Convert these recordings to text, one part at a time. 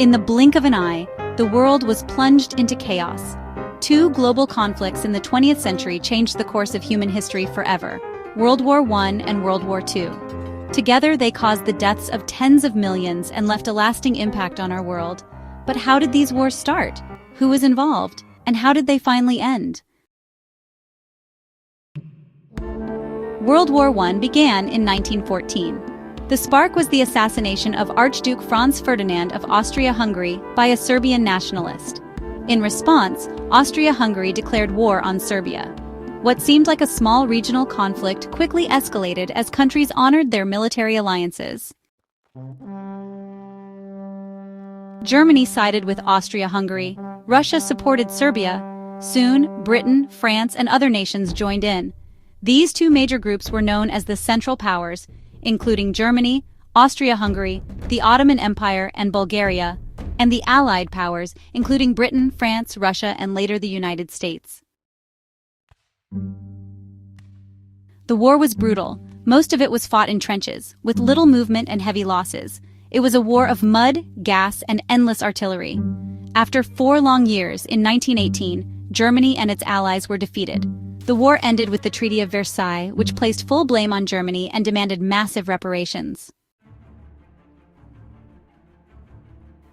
In the blink of an eye, the world was plunged into chaos. Two global conflicts in the 20th century changed the course of human history forever: World War I and World War II. Together, they caused the deaths of tens of millions and left a lasting impact on our world. But how did these wars start? Who was involved? And how did they finally end? World War I began in 1914. The spark was the assassination of Archduke Franz Ferdinand of Austria-Hungary by a Serbian nationalist. In response, Austria-Hungary declared war on Serbia. What seemed like a small regional conflict quickly escalated as countries honored their military alliances. Germany sided with Austria-Hungary. Russia supported Serbia. Soon, Britain, France, and other nations joined in. These two major groups were known as the Central Powers, including Germany, Austria-Hungary, the Ottoman Empire, and Bulgaria, and the Allied powers, including Britain, France, Russia, and later the United States. The war was brutal. Most of it was fought in trenches, with little movement and heavy losses. It was a war of mud, gas, and endless artillery. After 4 long years, in 1918, Germany and its allies were defeated. The war ended with the Treaty of Versailles, which placed full blame on Germany and demanded massive reparations.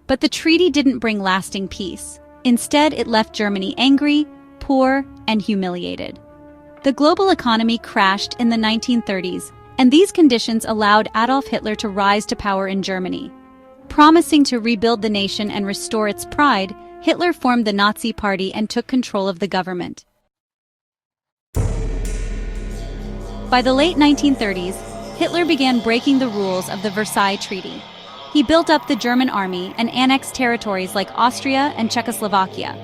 But the treaty didn't bring lasting peace. Instead, it left Germany angry, poor, and humiliated. The global economy crashed in the 1930s, and these conditions allowed Adolf Hitler to rise to power in Germany. Promising to rebuild the nation and restore its pride, Hitler formed the Nazi Party and took control of the government. By the late 1930s, Hitler began breaking the rules of the Versailles Treaty. He built up the German army and annexed territories like Austria and Czechoslovakia.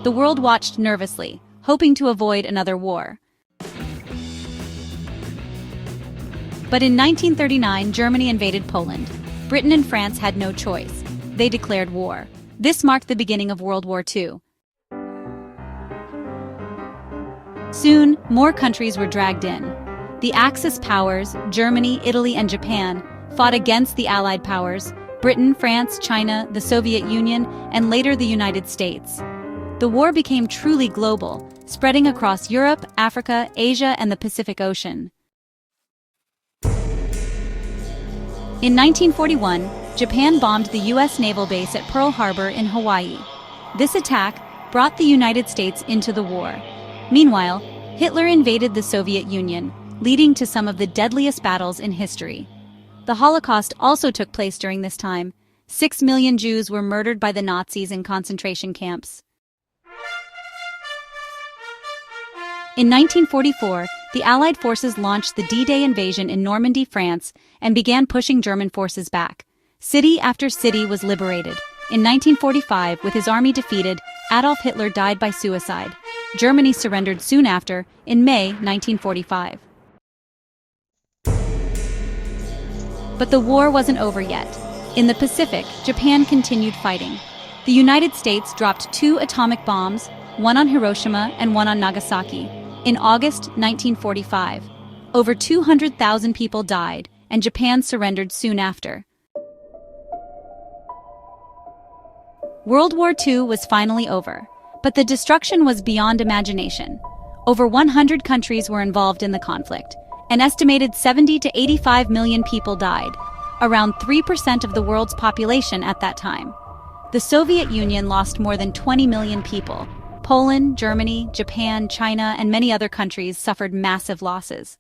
The world watched nervously, hoping to avoid another war. But in 1939, Germany invaded Poland. Britain and France had no choice. They declared war. This marked the beginning of World War II. Soon, more countries were dragged in. The Axis powers, Germany, Italy, and Japan, fought against the Allied powers, Britain, France, China, the Soviet Union, and later the United States. The war became truly global, spreading across Europe, Africa, Asia, and the Pacific Ocean. In 1941, Japan bombed the U.S. naval base at Pearl Harbor in Hawaii. This attack brought the United States into the war. Meanwhile, Hitler invaded the Soviet Union, leading to some of the deadliest battles in history. The Holocaust also took place during this time. 6 million Jews were murdered by the Nazis in concentration camps. In 1944, the Allied forces launched the D-Day invasion in Normandy, France, and began pushing German forces back. City after city was liberated. In 1945, with his army defeated, Adolf Hitler died by suicide. Germany surrendered soon after, in May 1945. But the war wasn't over yet. In the Pacific, Japan continued fighting. The United States dropped 2 atomic bombs, one on Hiroshima and one on Nagasaki, in August 1945. Over 200,000 people died, and Japan surrendered soon after. World War II was finally over, but the destruction was beyond imagination. Over 100 countries were involved in the conflict. An estimated 70 to 85 million people died, around 3% of the world's population at that time. The Soviet Union lost more than 20 million people. Poland, Germany, Japan, China, and many other countries suffered massive losses.